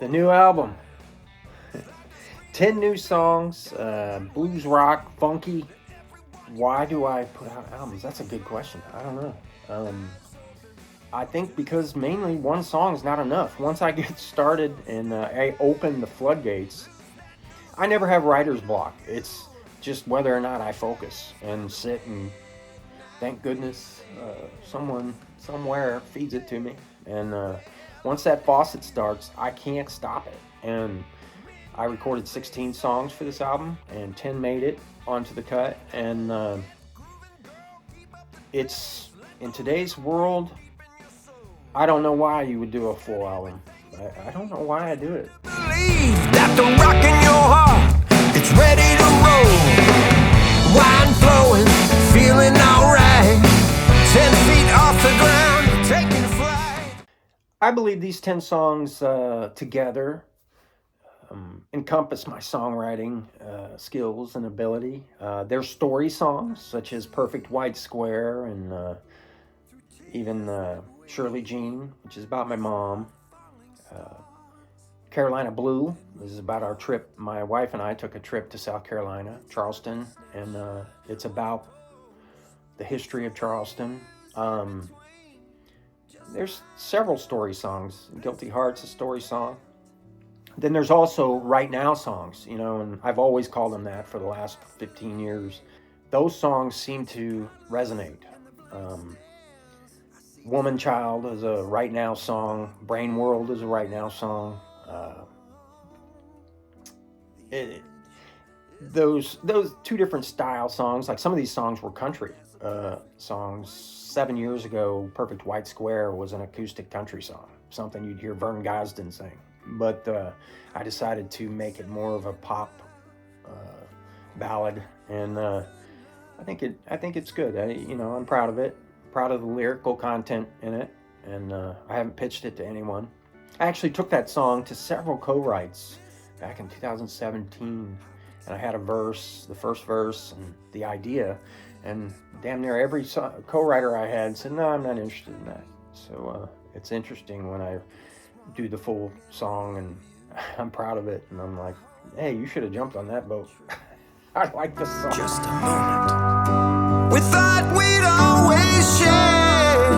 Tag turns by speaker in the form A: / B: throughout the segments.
A: The new album. 10 new songs, blues rock, funky. Why do I put out albums? That's a good question. I don't know. I think because mainly one song is not enough. Once I get started and I open the floodgates, I never have writer's block. It's just whether or not I focus and sit and thank goodness someone somewhere feeds it to me. And once that faucet starts, I can't stop it. And I recorded 16 songs for this album, and 10 made it onto the cut. And it's, in today's world, I don't know why you would do a full album. I don't know why I do it.
B: Believe that the rock in your heart, it's ready to roll. Wine flowing, feeling alright. 10 feet off the ground, taking flight.
A: I believe these 10 songs together encompass my songwriting skills and ability. They're story songs, such as Perfect White Square and even Shirley Jean, which is about my mom. Carolina Blue, this is about our trip. My wife and I took a trip to South Carolina, Charleston, and it's about the history of Charleston. There's several story songs. Guilty Heart's a story song. Then there's also right now songs, you know, and I've always called them that for the last 15 years. Those songs seem to resonate. Woman Child is a right now song. Brain World is a right now song. Those two different style songs, like some of these songs were country songs. 7 years ago, Perfect White Square was an acoustic country song, something you'd hear Vern Gosdin sing. But I decided to make it more of a pop ballad, and I think it's good. I'm proud of it. Proud of the lyrical content in it, and I haven't pitched it to anyone. I actually took that song to several co-writes back in 2017, and I had a verse, the first verse, and the idea, and damn near every co-writer I had said, no, I'm not interested in that. So it's interesting when I do the full song, and I'm proud of it, and I'm like, hey, you should have jumped on that boat. I like this song.
B: Just a moment. We thought we'd always share.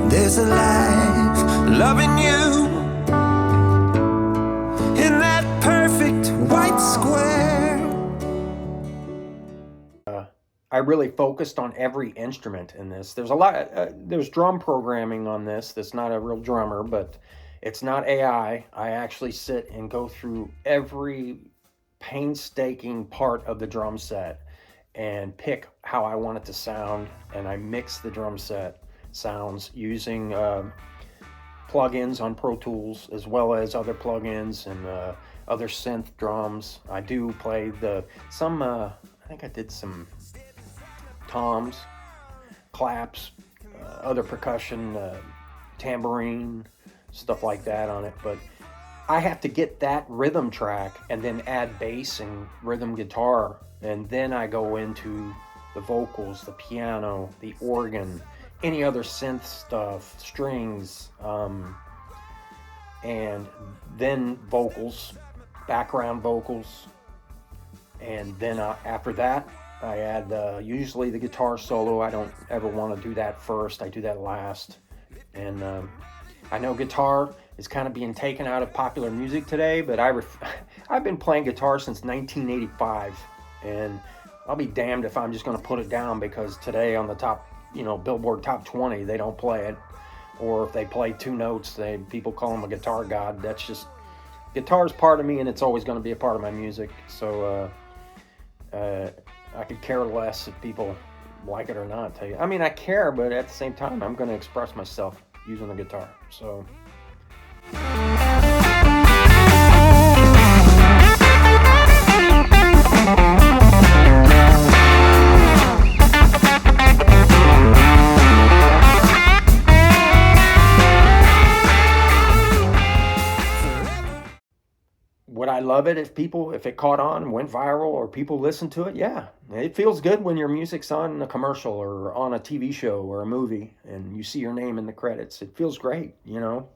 B: There's a life loving you in that perfect white square.
A: I really focused on every instrument in this. There's a lot. There's drum programming on this. That's not a real drummer, but it's not AI. I actually sit and go through every painstaking part of the drum set and pick how I want it to sound, and I mix the drum set sounds using plugins on Pro Tools, as well as other plugins and other synth drums. I do play I think I did some toms, claps, other percussion, tambourine, stuff like that on it. But I have to get that rhythm track and then add bass and rhythm guitar, and then I go into the vocals, the piano, the organ, any other synth stuff, strings, and then vocals, background vocals, and then after that I add usually the guitar solo. I don't ever want to do that first. I do that last. And I know guitar is kind of being taken out of popular music today, but I've been playing guitar since 1985, and I'll be damned if I'm just going to put it down because today on the top, Billboard Top 20, they don't play it. Or if they play two notes, people call them a guitar god. That's just, guitar is part of me, and it's always going to be a part of my music. So I could care less if people like it or not. I care, but at the same time, I'm going to express myself using the guitar. So. Would I love it if it caught on, went viral, or people listened to it? Yeah, it feels good when your music's on a commercial or on a TV show or a movie and you see your name in the credits. It feels great,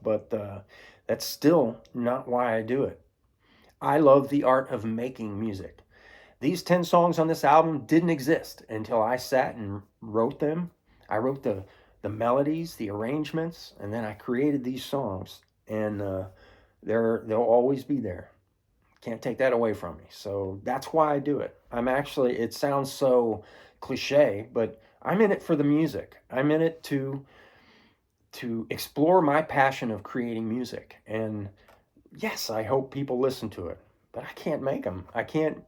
A: but That's still not why I do it. I love the art of making music. These 10 songs on this album didn't exist until I sat and wrote them. I wrote the melodies, the arrangements, and then I created these songs. And they'll always be there. Can't take that away from me. So that's why I do it. It sounds so cliche, but I'm in it for the music. I'm in it to explore my passion of creating music. And yes, I hope people listen to it, but I can't make them. I can't,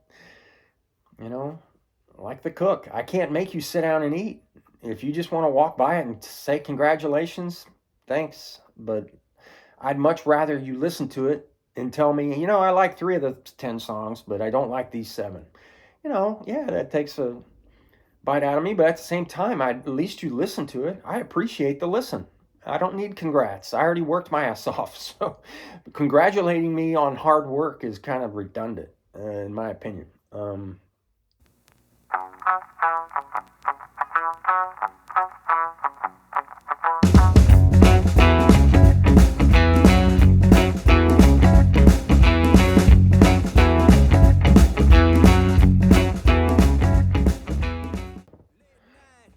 A: like the cook, I can't make you sit down and eat. If you just want to walk by it and say congratulations, thanks. But I'd much rather you listen to it and tell me, I like 3 of the 10 songs, but I don't like these 7. Yeah, that takes a bite out of me, but at the same time, at least you listen to it. I appreciate the listen. I don't need congrats. I already worked my ass off. So congratulating me on hard work is kind of redundant, in my opinion.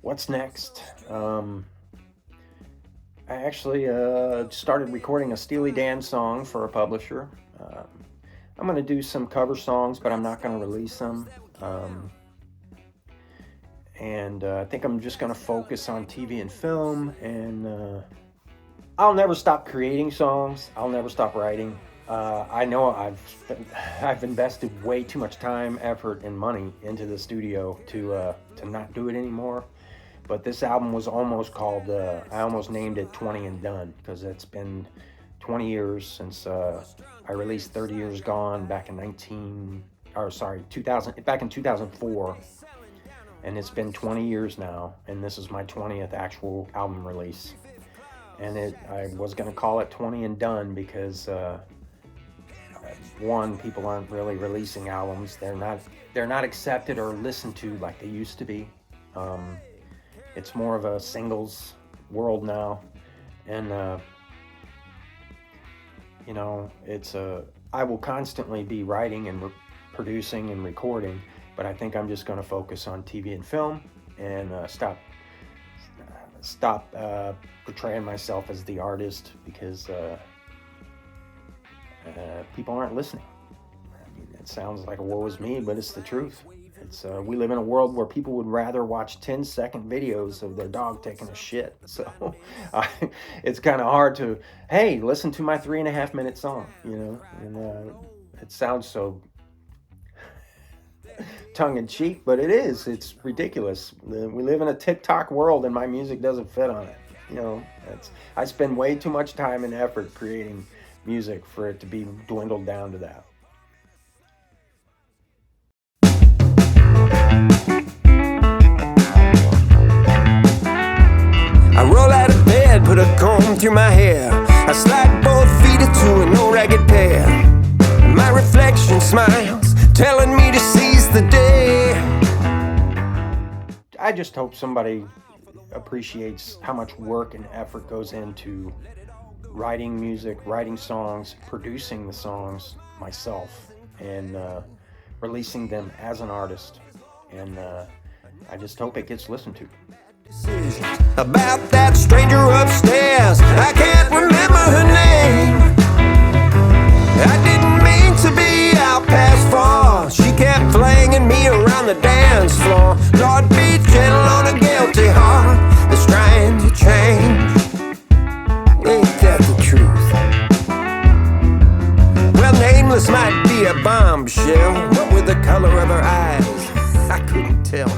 A: What's next? I actually started recording a Steely Dan song for a publisher. I'm going to do some cover songs, but I'm not going to release them. And I think I'm just going to focus on TV and film. And I'll never stop creating songs. I'll never stop writing. I know I've invested way too much time, effort, and money into the studio to not do it anymore. But this album was almost called, I almost named it 20 and Done, because it's been 20 years since I released 30 Years Gone back in 2004. And it's been 20 years now, and this is my 20th actual album release. And I was going to call it 20 and Done because, one, people aren't really releasing albums. They're not accepted or listened to like they used to be. It's more of a singles world now, and I will constantly be writing and producing and recording, but I think I'm just going to focus on TV and film and stop portraying myself as the artist because people aren't listening. I mean, it sounds like a woe is me, but it's the truth. We live in a world where people would rather watch 10-second videos of their dog taking a shit. So it's kind of hard to, hey, listen to my 3.5-minute song, and it sounds so tongue-in-cheek, but it is. It's ridiculous. We live in a TikTok world, and my music doesn't fit on it. I spend way too much time and effort creating music for it to be dwindled down to that.
B: I roll out of bed, put a comb through my hair. I slide both feet into an old ragged pair. My reflection smiles, telling me to seize the day.
A: I just hope somebody appreciates how much work and effort goes into writing music, writing songs, producing the songs myself, and releasing them as an artist. And I just hope it gets listened to.
B: About that stranger upstairs, I can't remember her name. I didn't mean to be out past far. She kept flinging me around the dance floor. Lord, be gentle on a guilty heart that's trying to change. Ain't that the truth? Well, nameless might be a bombshell. What were the color of her eyes? I couldn't tell.